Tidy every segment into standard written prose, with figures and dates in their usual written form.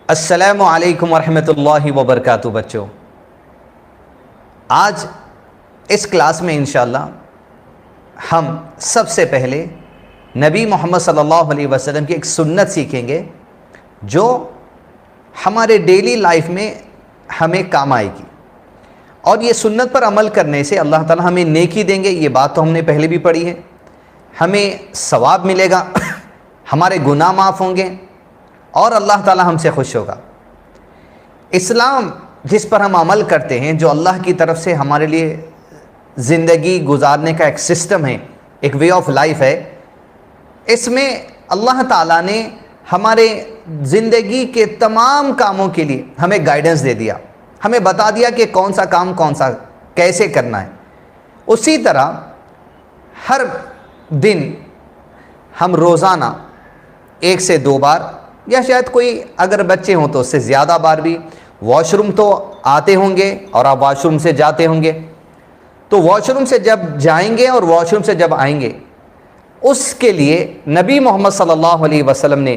السلام علیکم ورحمۃ اللہ وبرکاتہ بچوں، آج اس کلاس میں انشاءاللہ ہم سب سے پہلے نبی محمد صلی اللہ علیہ وسلم کی ایک سنت سیکھیں گے جو ہمارے ڈیلی لائف میں ہمیں کام آئے گی، اور یہ سنت پر عمل کرنے سے اللہ تعالیٰ ہمیں نیکی دیں گے۔ یہ بات تو ہم نے پہلے بھی پڑھی ہے، ہمیں ثواب ملے گا، ہمارے گناہ معاف ہوں گے اور اللہ تعالیٰ ہم سے خوش ہوگا۔ اسلام جس پر ہم عمل کرتے ہیں، جو اللہ کی طرف سے ہمارے لیے زندگی گزارنے کا ایک سسٹم ہے، ایک وے آف لائف ہے، اس میں اللہ تعالیٰ نے ہمارے زندگی کے تمام کاموں کے لیے ہمیں گائیڈنس دے دیا، ہمیں بتا دیا کہ کون سا کام کیسے کرنا ہے۔ اسی طرح ہر دن ہم روزانہ 1 سے 2 بار، یا شاید کوئی اگر بچے ہوں تو اس سے زیادہ بار بھی واش روم تو آتے ہوں گے اور آپ واش روم سے جاتے ہوں گے، تو واش روم سے جب جائیں گے اور واش روم سے جب آئیں گے، اس کے لیے نبی محمد صلی اللہ علیہ وسلم نے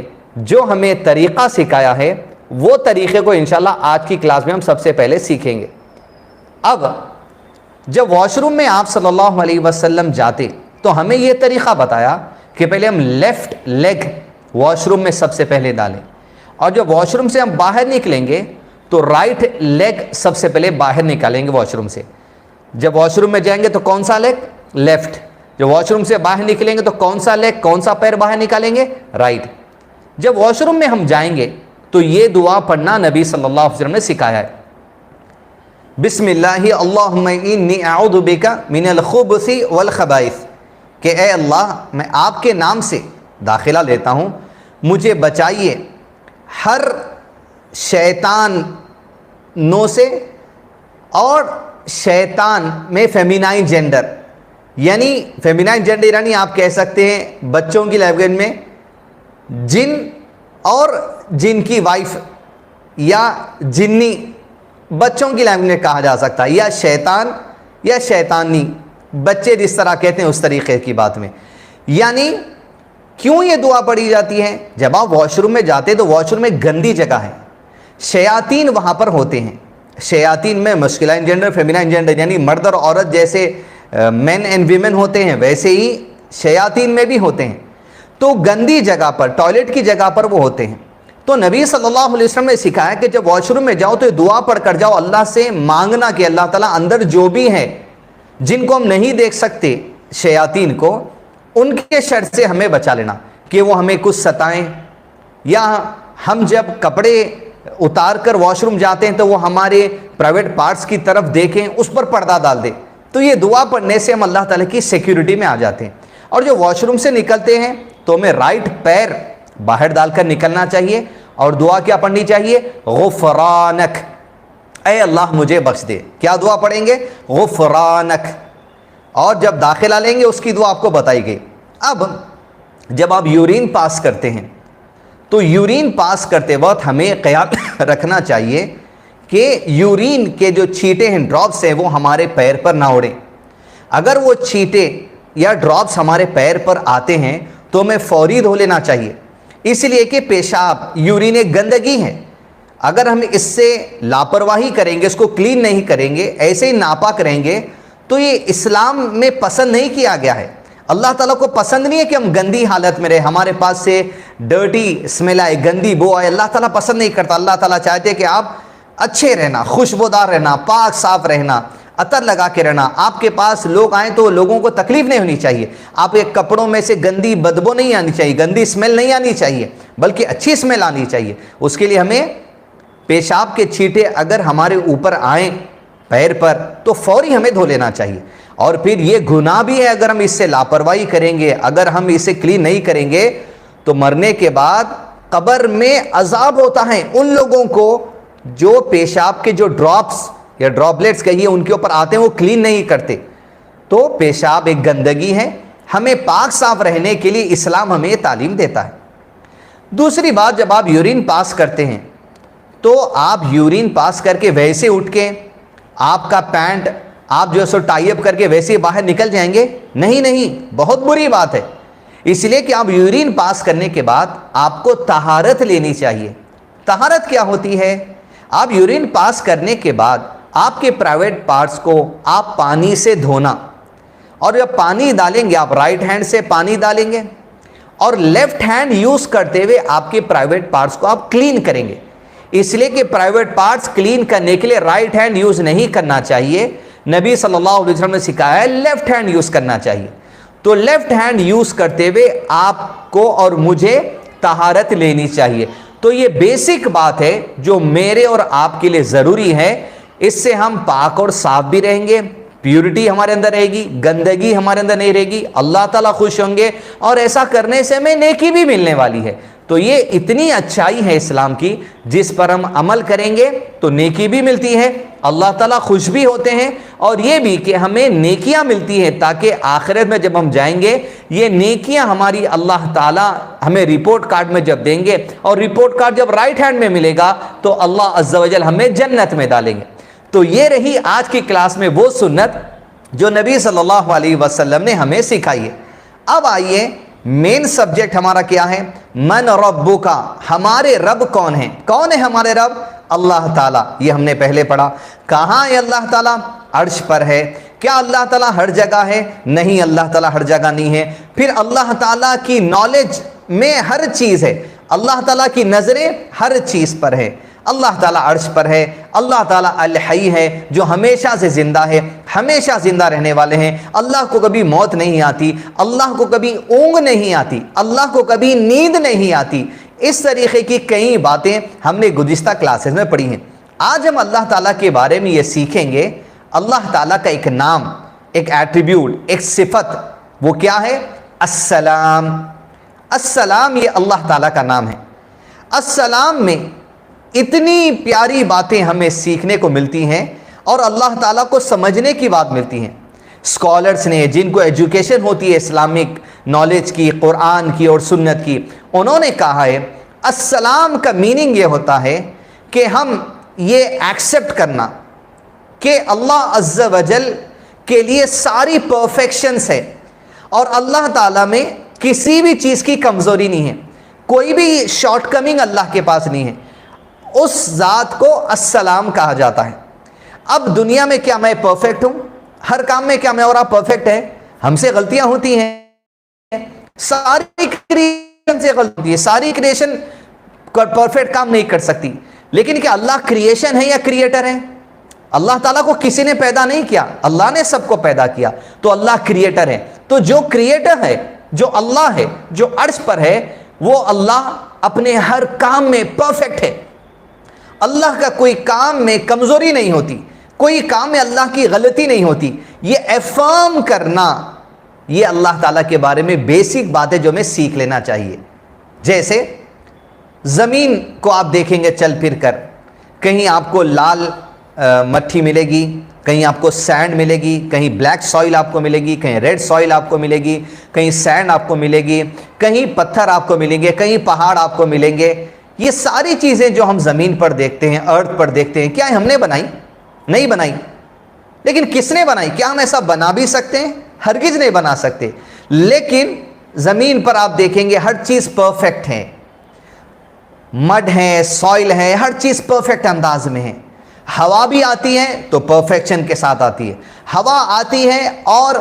جو ہمیں طریقہ سکھایا ہے، وہ طریقے کو انشاءاللہ آج کی کلاس میں ہم سب سے پہلے سیکھیں گے۔ اب جب واش روم میں آپ صلی اللہ علیہ وسلم جاتے تو ہمیں یہ طریقہ بتایا کہ پہلے ہم لیفٹ لیگ واش روم میں سب سے پہلے ڈالیں، اور جب واش روم سے ہم باہر نکلیں گے تو رائٹ لیگ سب سے پہلے باہر نکالیں گے واش روم سے۔ جب واش روم میں جائیں گے تو کون سا لیگ؟ لیفٹ۔ جب واش روم سے باہر نکلیں گے تو کون سا لیگ، کون سا پیر باہر نکالیں گے؟ رائٹ۔ جب واش روم میں ہم جائیں گے تو یہ دعا پڑھنا نبی صلی اللہ علیہ وسلم نے سکھایا ہے، بسم اللہ اللہم انی اعوذ بک من الخبث والخبائث، کہ اے اللہ میں آپ کے نام سے داخلہ لیتا ہوں، مجھے بچائیے ہر شیطانوں سے، اور شیطان میں فیمینائن جینڈر، یعنی فیمینائن جینڈر یعنی آپ کہہ سکتے ہیں بچوں کی لینگویج میں جن اور جن کی وائف، یا جنی بچوں کی لینگویج میں کہا جا سکتا ہے، یا شیطان یا شیطانی بچے جس طرح کہتے ہیں اس طریقے کی بات میں۔ یعنی کیوں یہ دعا پڑھی جاتی ہے؟ جب آپ واش روم میں جاتے تو واش روم میں گندی جگہ ہے، شیاطین وہاں پر ہوتے ہیں۔ شیاطین میں مسکولائن جینڈر، فیمینائن جینڈر، یعنی مرد اور عورت جیسے مین اینڈ ویمن ہوتے ہیں، ویسے ہی شیاطین میں بھی ہوتے ہیں۔ تو گندی جگہ پر، ٹوائلٹ کی جگہ پر وہ ہوتے ہیں۔ تو نبی صلی اللہ علیہ وسلم نے سکھایا کہ جب واش روم میں جاؤ تو یہ دعا پڑھ کر جاؤ، اللہ سے مانگنا کہ اللہ تعالیٰ اندر جو بھی ہے جن کو ہم نہیں دیکھ سکتے، شیاطین کو، ان کے شر سے ہمیں بچا لینا، کہ وہ ہمیں کچھ ستائیں، یا ہم جب کپڑے اتار کر واش روم جاتے ہیں تو وہ ہمارے پرائیویٹ پارٹس کی طرف دیکھیں، اس پر پردہ ڈال دیں۔ تو یہ دعا پڑھنے سے ہم اللہ تعالیٰ کی سیکیورٹی میں آ جاتے ہیں۔ اور جو واش روم سے نکلتے ہیں تو ہمیں رائٹ پیر باہر ڈال کر نکلنا چاہیے، اور دعا کیا پڑھنی چاہیے؟ غفرانک، اے اللہ مجھے بخش دے۔ کیا دعا پڑھیں گے؟ غفرانک۔ اور جب داخلہ لیں گے اس کی دعا آپ کو بتائی گئی۔ اب جب آپ یورین پاس کرتے ہیں تو یورین پاس کرتے وقت ہمیں خیال رکھنا چاہیے کہ یورین کے جو چھینٹے ہیں، ڈراپس ہیں، وہ ہمارے پیر پر نہ اڑیں۔ اگر وہ چھینٹے یا ڈراپس ہمارے پیر پر آتے ہیں تو ہمیں فوری دھو لینا چاہیے، اس لیے کہ پیشاب، یورین ایک گندگی ہے۔ اگر ہم اس سے لاپرواہی کریں گے، اس کو کلین نہیں کریں گے، ایسے ہی ناپاک رہیں گے، تو یہ اسلام میں پسند نہیں کیا گیا ہے۔ اللہ تعالیٰ کو پسند نہیں ہے کہ ہم گندی حالت میں رہیں، ہمارے پاس سے ڈرٹی اسمیل آئے، گندی بو آئے، اللہ تعالیٰ پسند نہیں کرتا۔ اللہ تعالیٰ چاہتے کہ آپ اچھے رہنا، خوشبودار رہنا، پاک صاف رہنا، عطر لگا کے رہنا۔ آپ کے پاس لوگ آئیں تو لوگوں کو تکلیف نہیں ہونی چاہیے، آپ کے کپڑوں میں سے گندی بدبو نہیں آنی چاہیے، گندی اسمیل نہیں آنی چاہیے، بلکہ اچھی اسمیل آنی چاہیے۔ اس کے لیے ہمیں پیشاب کے چھینٹے اگر ہمارے اوپر آئیں پیر پر تو فوری ہمیں دھو لینا چاہیے۔ اور پھر یہ گناہ بھی ہے اگر ہم اس سے لاپرواہی کریں گے، اگر ہم اسے کلین نہیں کریں گے تو مرنے کے بعد قبر میں عذاب ہوتا ہے ان لوگوں کو جو پیشاب کے جو ڈراپس یا ڈراپلیٹس کہیے ان کے اوپر آتے ہیں، وہ کلین نہیں کرتے۔ تو پیشاب ایک گندگی ہے، ہمیں پاک صاف رہنے کے لیے اسلام ہمیں تعلیم دیتا ہے۔ دوسری بات، جب آپ یورین پاس کرتے ہیں تو آپ یورین پاس کر کے ویسے اٹھ کے آپ کا پینٹ آپ جو ہے سو ٹائی اپ کر کے ویسے ہی باہر نکل جائیں گے؟ نہیں، بہت بری بات ہے۔ اس لیے کہ آپ یورین پاس کرنے کے بعد آپ کو طہارت لینی چاہیے، طہارت کیا ہوتی ہے؟ آپ یورین پاس کرنے کے بعد آپ کے پرائیویٹ پارٹس کو آپ پانی سے دھونا، اور جب پانی ڈالیں گے آپ رائٹ ہینڈ سے پانی ڈالیں گے اور لیفٹ ہینڈ یوز کرتے ہوئے آپ کے پرائیویٹ پارٹس کو آپ کلین کریں گے. اس لیے کہ پرائیویٹ پارٹس کلین کرنے کے لیے رائٹ ہینڈ یوز نہیں کرنا چاہیے، نبی صلی اللہ علیہ وسلم نے سکھایا ہے لیفٹ ہینڈ یوز کرنا چاہیے. تو لیفٹ ہینڈ یوز کرتے ہوئے آپ کو اور مجھے طہارت لینی چاہیے. تو یہ بیسک بات ہے جو میرے اور آپ کے لیے ضروری ہے. اس سے ہم پاک اور صاف بھی رہیں گے، پیورٹی ہمارے اندر رہے گی، گندگی ہمارے اندر نہیں رہے گی، اللہ تعالیٰ خوش ہوں گے، اور ایسا کرنے سے ہمیں نیکی بھی ملنے والی ہے. تو یہ اتنی اچھائی ہے اسلام کی، جس پر ہم عمل کریں گے تو نیکی بھی ملتی ہے، اللہ تعالیٰ خوش بھی ہوتے ہیں، اور یہ بھی کہ ہمیں نیکیاں ملتی ہیں تاکہ آخرت میں جب ہم جائیں گے یہ نیکیاں ہماری اللہ تعالیٰ ہمیں رپورٹ کارڈ میں جب دیں گے، اور رپورٹ کارڈ جب رائٹ ہینڈ میں ملے گا تو اللہ عز و جل ہمیں جنت میں ڈالیں گے. تو یہ رہی آج کی کلاس میں وہ سنت جو نبی صلی اللہ علیہ وسلم نے ہمیں سکھائی ہے. اب آئیے مین سبجیکٹ ہمارا کیا ہے؟ من ربک، ہمارے رب کون ہیں؟ کون ہے ہمارے رب؟ اللہ تعالیٰ. یہ ہم نے پہلے پڑھا. کہاں ہے اللہ تعالیٰ؟ عرش پر ہے. کیا اللہ تعالیٰ ہر جگہ ہے؟ نہیں، اللہ تعالیٰ ہر جگہ نہیں ہے. پھر اللہ تعالیٰ کی نالج میں ہر چیز ہے، اللہ تعالیٰ کی نظریں ہر چیز پر ہے. اللہ تعالیٰ عرش پر ہے. اللہ تعالیٰ الحی ہے، جو ہمیشہ سے زندہ ہے، ہمیشہ زندہ رہنے والے ہیں. اللہ کو کبھی موت نہیں آتی، اللہ کو کبھی اونگ نہیں آتی، اللہ کو کبھی نیند نہیں آتی. اس طریقے کی کئی باتیں ہم نے گزشتہ کلاسز میں پڑھی ہیں. آج ہم اللہ تعالیٰ کے بارے میں یہ سیکھیں گے. اللہ تعالیٰ کا ایک نام، ایک ایٹریبیوٹ، ایک صفت، وہ کیا ہے؟ السلام. السلام یہ اللہ تعالیٰ کا نام ہے. السلام میں اتنی پیاری باتیں ہمیں سیکھنے کو ملتی ہیں اور اللہ تعالیٰ کو سمجھنے کی بات ملتی ہیں. اسکالرس نے، جن کو ایجوکیشن ہوتی ہے اسلامک نالج کی، قرآن کی اور سنت کی، انہوں نے کہا ہے السلام کا میننگ یہ ہوتا ہے کہ ہم یہ ایکسیپٹ کرنا کہ اللہ عز و جل کے لیے ساری پرفیکشنز ہے اور اللہ تعالیٰ میں کسی بھی چیز کی کمزوری نہیں ہے، کوئی بھی شارٹ کمنگ اللہ کے پاس نہیں ہے. اس ذات کو السلام کہا جاتا ہے. اب دنیا میں کیا میں پرفیکٹ ہوں؟ ہر کام میں کیا میں اور آپ پرفیکٹ ہیں؟ ہم سے غلطیاں ہوتی ہیں، ساری کریشن سے غلطی ہوتی ہے، ساری کریشن پرفیکٹ کام نہیں کر سکتی. لیکن کیا اللہ کریشن ہے یا کریٹر ہے؟ اللہ تعالیٰ کو کسی نے پیدا نہیں کیا، اللہ نے سب کو پیدا کیا. تو اللہ کریٹر ہے. تو جو کریٹر ہے، جو اللہ ہے، جو عرش پر ہے، وہ اللہ اپنے ہر کام میں پرفیکٹ ہے. اللہ کا کوئی کام میں کمزوری نہیں ہوتی، کوئی کام میں اللہ کی غلطی نہیں ہوتی. یہ افرم کرنا، یہ اللہ تعالیٰ کے بارے میں بیسک باتیں جو ہمیں سیکھ لینا چاہیے. جیسے زمین کو آپ دیکھیں گے چل پھر کر، کہیں آپ کو لال مٹی ملے گی، کہیں آپ کو سینڈ ملے گی، کہیں بلیک سوئل آپ کو ملے گی، کہیں ریڈ سوئل آپ کو ملے گی، کہیں سینڈ آپ کو ملے گی، کہیں پتھر آپ کو ملیں گے، کہیں پہاڑ آپ کو ملیں گے. یہ ساری چیزیں جو ہم زمین پر دیکھتے ہیں، ارتھ پر دیکھتے ہیں، کیا ہم نے بنائی؟ نہیں بنائی. لیکن کس نے بنائی؟ کیا ہم ایسا بنا بھی سکتے ہیں؟ ہرگز نہیں بنا سکتے. لیکن زمین پر آپ دیکھیں گے ہر چیز پرفیکٹ ہے، مڈ ہے، سوئل ہے، ہر چیز پرفیکٹ انداز میں ہے. ہوا بھی آتی ہے تو پرفیکشن کے ساتھ آتی ہے. ہوا آتی ہے اور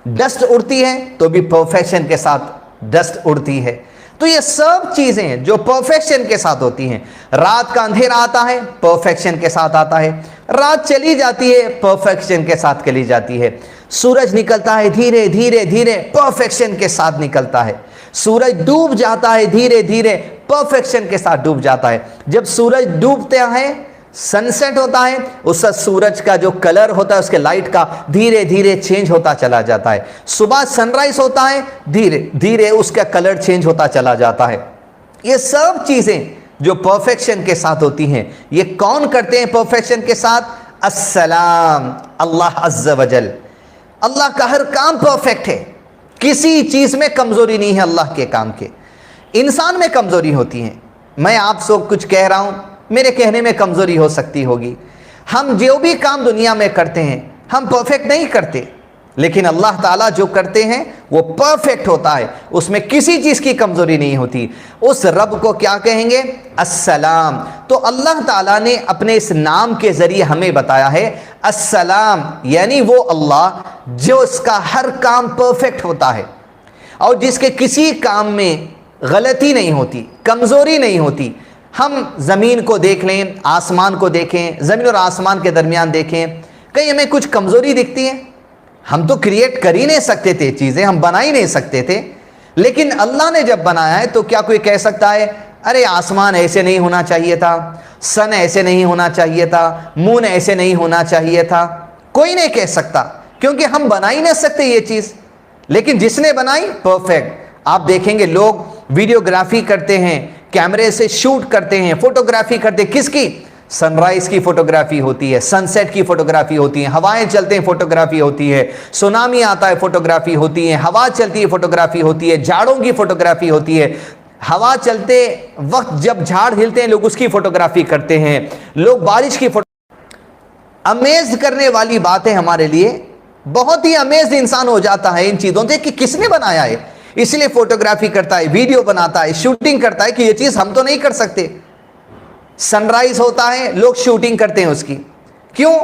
ڈسٹ اڑتی ہے تو بھی پرفیکشن کے ساتھ ڈسٹ اڑتی ہے. تو یہ سب چیزیں جو پرفیکشن کے ساتھ ہوتی ہیں. رات کا اندھیرا آتا ہے، پرفیکشن کے ساتھ آتا ہے. رات چلی جاتی ہے، پرفیکشن کے ساتھ چلی جاتی ہے. سورج نکلتا ہے دھیرے دھیرے دھیرے، پرفیکشن کے ساتھ نکلتا ہے. سورج ڈوب جاتا ہے دھیرے دھیرے، پرفیکشن کے ساتھ ڈوب جاتا ہے. جب سورج ڈوبتا ہے، سن سیٹ ہوتا ہے، اس کا سورج کا جو کلر ہوتا ہے اس کے لائٹ کا دھیرے دھیرے چینج ہوتا چلا جاتا ہے. صبح سن رائز ہوتا ہے، دھیرے دھیرے اس کا کلر چینج ہوتا چلا جاتا ہے. یہ سب چیزیں جو پرفیکشن کے ساتھ ہوتی ہیں، یہ کون کرتے ہیں پرفیکشن کے ساتھ؟ السلام، اللہ عز و جل. اللہ کا ہر کام پرفیکٹ ہے، کسی چیز میں کمزوری نہیں ہے اللہ کے کام کے. انسان میں کمزوری ہوتی ہے. میں آپ سے کچھ کہہ رہا ہوں، میرے کہنے میں کمزوری ہو سکتی ہوگی. ہم جو بھی کام دنیا میں کرتے ہیں ہم پرفیکٹ نہیں کرتے، لیکن اللہ تعالیٰ جو کرتے ہیں وہ پرفیکٹ ہوتا ہے، اس میں کسی چیز کی کمزوری نہیں ہوتی۔ اس رب کو کیا کہیں گے؟ السلام۔ تو اللہ تعالیٰ نے اپنے اس نام کے ذریعے ہمیں بتایا ہے السلام، یعنی وہ اللہ جو اس کا ہر کام پرفیکٹ ہوتا ہے اور جس کے کسی کام میں غلطی نہیں ہوتی، کمزوری نہیں ہوتی۔ ہم زمین کو دیکھ لیں، آسمان کو دیکھیں، زمین اور آسمان کے درمیان دیکھیں، کہیں ہمیں کچھ کمزوری دکھتی ہے؟ ہم تو کریٹ کر ہی نہیں سکتے تھے چیزیں، ہم بنا ہی نہیں سکتے تھے، لیکن اللہ نے جب بنایا ہے تو کیا کوئی کہہ سکتا ہے ارے آسمان ایسے نہیں ہونا چاہیے تھا، سن ایسے نہیں ہونا چاہیے تھا، مون ایسے نہیں ہونا چاہیے تھا؟ کوئی نہیں کہہ سکتا، کیونکہ ہم بنا ہی نہیں سکتے یہ چیز، لیکن جس نے بنائی پرفیکٹ۔ آپ دیکھیں گے لوگ ویڈیوگرافی کرتے ہیں، کیمرے سے شوٹ کرتے ہیں، فوٹوگرافی کرتے ہیں، کس کی؟ سن رائز کی فوٹوگرافی ہوتی ہے، سن سیٹ کی فوٹوگرافی ہوتی ہے، ہوائیں چلتے ہیں فوٹوگرافی ہوتی ہے، سونامی آتا ہے فوٹوگرافی ہوتی ہے، ہوا چلتی ہے فوٹوگرافی ہوتی ہے، جھاڑوں کی فوٹوگرافی ہوتی ہے، ہوا چلتے وقت جب جھاڑ ہلتے ہیں لوگ اس کی فوٹوگرافی کرتے ہیں، لوگ بارش کی امیز کرنے والی بات ہے ہمارے لیے، بہت ہی امیز انسان ہو جاتا ہے ان چیزوں سے کہ کس نے بنایا ہے، اس لیے فوٹوگرافی کرتا ہے، ویڈیو بناتا ہے، شوٹنگ کرتا ہے کہ یہ چیز ہم تو نہیں کر سکتے۔ سن رائز ہوتا ہے، لوگ شوٹنگ کرتے ہیں اس کی، کیوں؟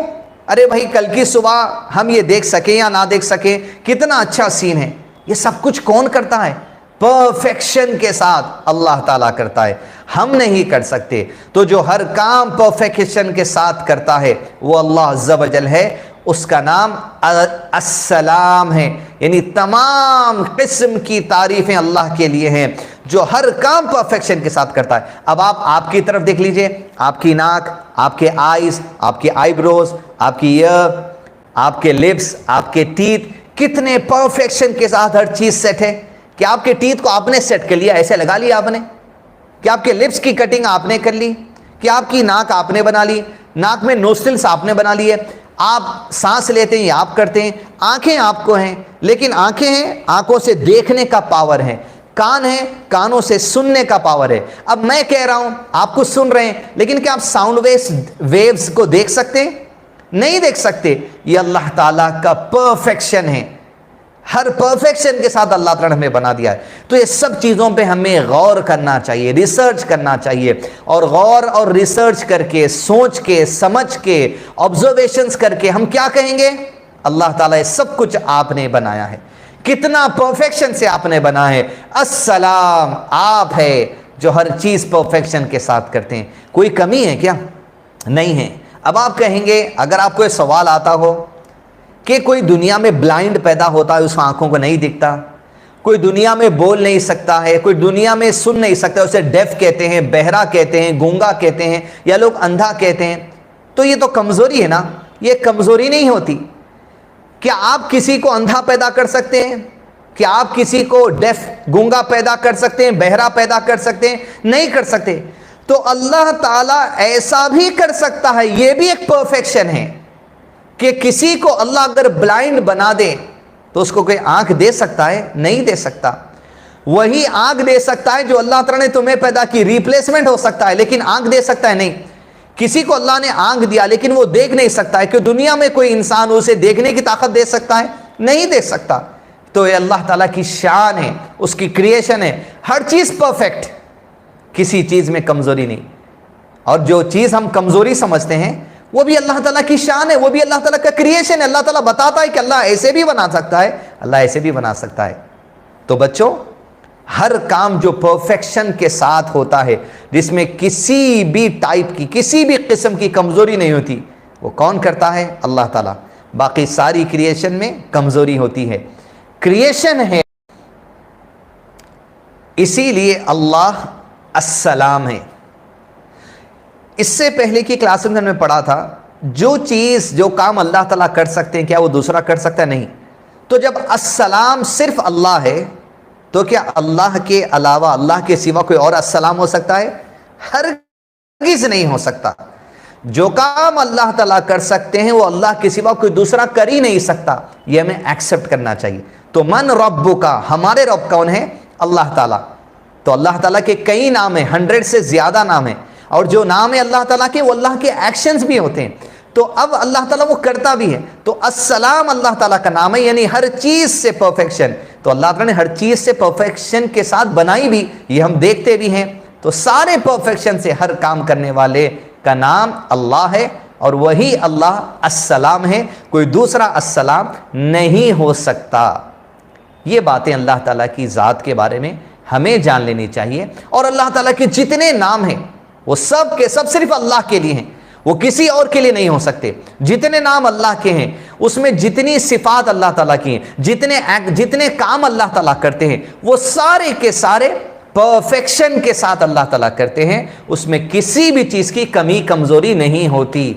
ارے بھائی کل کی صبح ہم یہ دیکھ سکیں یا نہ دیکھ سکیں، کتنا اچھا سین ہے۔ یہ سب کچھ کون کرتا ہے؟ پرفیکشن کے ساتھ اللہ تعالیٰ کرتا ہے، ہم نہیں کر سکتے۔ تو جو ہر کام پرفیکشن کے ساتھ کرتا ہے وہ اللہ عز و جل ہے، اس کا نام السلام ہے، یعنی تمام قسم کی تعریفیں اللہ کے لیے ہیں جو ہر کام پرفیکشن کے ساتھ کرتا ہے۔ اب آپ کی طرف دیکھ لیجئے، آپ کی ناک، آپ کے آئیز، آپ کے آئی بروز، آپ کی ایئر، آپ کے لپس، آپ کے ٹیتھ، کتنے پرفیکشن کے ساتھ ہر چیز سیٹ ہے۔ کہ آپ کے ٹیتھ کو آپ نے سیٹ کر لیا، ایسے لگا لیا آپ نے؟ کہ آپ کے لپس کی کٹنگ آپ نے کر لی؟ کہ آپ کی ناک آپ نے بنا لی؟ ناک میں نوسٹلز آپ نے بنا لیے؟ آپ سانس لیتے ہیں یہ آپ کرتے ہیں، آنکھیں آپ کو ہیں، لیکن آنکھیں ہیں، آنکھوں سے دیکھنے کا پاور ہے، کان ہیں، کانوں سے سننے کا پاور ہے۔ اب میں کہہ رہا ہوں آپ کو سن رہے ہیں، لیکن کیا آپ ساؤنڈ ویوز کو دیکھ سکتے ہیں؟ نہیں دیکھ سکتے۔ یہ اللہ تعالیٰ کا پرفیکشن ہے، ہر پرفیکشن کے ساتھ اللہ تعالیٰ نے ہمیں بنا دیا ہے۔ تو یہ سب چیزوں پہ ہمیں غور کرنا چاہیے، ریسرچ کرنا چاہیے، اور غور اور ریسرچ کر کے، سوچ کے، سمجھ کے، آبزرویشنز کر کے ہم کیا کہیں گے؟ اللہ تعالیٰ یہ سب کچھ آپ نے بنایا ہے، کتنا پرفیکشن سے آپ نے بنا ہے۔ السلام، آپ ہے جو ہر چیز پرفیکشن کے ساتھ کرتے ہیں۔ کوئی کمی ہے کیا؟ نہیں ہے۔ اب آپ کہیں گے، اگر آپ کو یہ سوال آتا ہو کہ کوئی دنیا میں بلائنڈ پیدا ہوتا ہے، اس آنکھوں کو نہیں دکھتا، کوئی دنیا میں بول نہیں سکتا ہے، کوئی دنیا میں سن نہیں سکتا، اسے ڈیف کہتے ہیں، بہرا کہتے ہیں، گونگا کہتے ہیں، یا لوگ اندھا کہتے ہیں، تو یہ تو کمزوری ہے نا؟ یہ کمزوری نہیں ہوتی۔ کیا آپ کسی کو اندھا پیدا کر سکتے ہیں؟ کیا آپ کسی کو ڈیف، گونگا پیدا کر سکتے ہیں، بہرا پیدا کر سکتے ہیں؟ نہیں کر سکتے۔ تو اللہ تعالیٰ ایسا بھی کر سکتا ہے، یہ بھی ایک پرفیکشن ہے کہ کسی کو اللہ اگر بلائنڈ بنا دے تو اس کو کوئی آنکھ دے سکتا ہے؟ نہیں دے سکتا۔ وہی آنکھ دے سکتا ہے جو اللہ تعالیٰ نے تمہیں پیدا کی، ریپلیسمنٹ ہو سکتا ہے، لیکن آنکھ دے سکتا ہے نہیں۔ کسی کو اللہ نے آنکھ دیا لیکن وہ دیکھ نہیں سکتا ہے، کہ دنیا میں کوئی انسان اسے دیکھنے کی طاقت دے سکتا ہے؟ نہیں دے سکتا۔ تو یہ اللہ تعالیٰ کی شان ہے، اس کی کریشن ہے، ہر چیز پرفیکٹ، کسی چیز میں کمزوری نہیں۔ اور جو چیز ہم کمزوری سمجھتے ہیں وہ بھی اللہ تعالیٰ کی شان ہے، وہ بھی اللہ تعالیٰ کا کریشن ہے۔ اللہ تعالیٰ بتاتا ہے کہ اللہ ایسے بھی بنا سکتا ہے، اللہ ایسے بھی بنا سکتا ہے۔ تو بچوں، ہر کام جو پرفیکشن کے ساتھ ہوتا ہے، جس میں کسی بھی ٹائپ کی، کسی بھی قسم کی کمزوری نہیں ہوتی، وہ کون کرتا ہے؟ اللہ تعالیٰ۔ باقی ساری کریشن میں کمزوری ہوتی ہے، کریشن ہے، اسی لیے اللہ السلام ہے۔ اس سے پہلے کی کلاس میں ہم نے پڑھا تھا، جو چیز، جو کام اللہ تعالیٰ کر سکتے ہیں کیا وہ دوسرا کر سکتا ہے؟ نہیں۔ تو جب السلام صرف اللہ ہے تو کیا اللہ کے علاوہ، اللہ کے سوا کوئی اور السلام ہو سکتا ہے؟ ہرگز نہیں ہو سکتا۔ جو کام اللہ تعالیٰ کر سکتے ہیں وہ اللہ کے سوا کوئی دوسرا کر ہی نہیں سکتا، یہ ہمیں ایکسیپٹ کرنا چاہیے۔ تو من ربک، ہمارے رب کون ہے؟ اللہ تعالیٰ۔ تو اللہ تعالیٰ کے کئی نام ہیں، 100 سے زیادہ نام ہیں، اور جو نام ہے اللہ تعالیٰ کے وہ اللہ کے ایکشنز بھی ہوتے ہیں۔ تو اب اللہ تعالیٰ وہ کرتا بھی ہے. تو السلام اللہ تعالیٰ کا نام ہے, یعنی ہر چیز سے پرفیکشن. تو اللہ تعالیٰ نے ہر چیز سے پرفیکشن کے ساتھ بنائی بھی, یہ ہم دیکھتے بھی ہیں. تو سارے پرفیکشن سے ہر کام کرنے والے کا نام اللہ ہے, اور وہی اللہ السلام ہے, کوئی دوسرا السلام نہیں ہو سکتا. یہ باتیں اللہ تعالیٰ کی ذات کے بارے میں ہمیں جان لینی چاہیے. اور اللہ تعالیٰ کے جتنے نام ہیں وہ سب کے سب صرف اللہ کے لیے ہیں, وہ کسی اور کے لیے نہیں ہو سکتے. جتنے نام اللہ کے ہیں اس میں جتنی صفات اللہ تعالیٰ کی ہیں, جتنے کام اللہ تعالیٰ کرتے ہیں, وہ سارے کے سارے پرفیکشن کے ساتھ اللہ تعالیٰ کرتے ہیں. اس میں کسی بھی چیز کی کمی کمزوری نہیں ہوتی.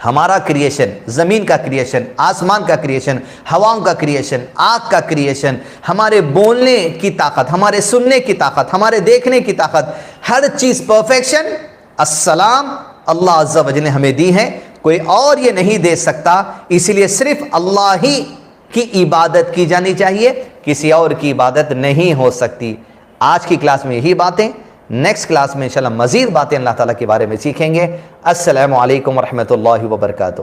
ہمارا کریشن, زمین کا کریشن, آسمان کا کریشن, ہواؤں کا کریشن, آگ کا کریشن, ہمارے بولنے کی طاقت, ہمارے سننے کی طاقت, ہمارے دیکھنے کی طاقت, ہر چیز پرفیکشن السلام اللہ عز و جل نے ہمیں دی ہے, کوئی اور یہ نہیں دے سکتا. اسی لیے صرف اللہ ہی کی عبادت کی جانی چاہیے, کسی اور کی عبادت نہیں ہو سکتی. آج کی کلاس میں یہی باتیں, نیکسٹ کلاس میں انشاءاللہ مزید باتیں اللہ تعالیٰ کے بارے میں سیکھیں گے. السلام علیکم ورحمۃ اللہ وبرکاتہ.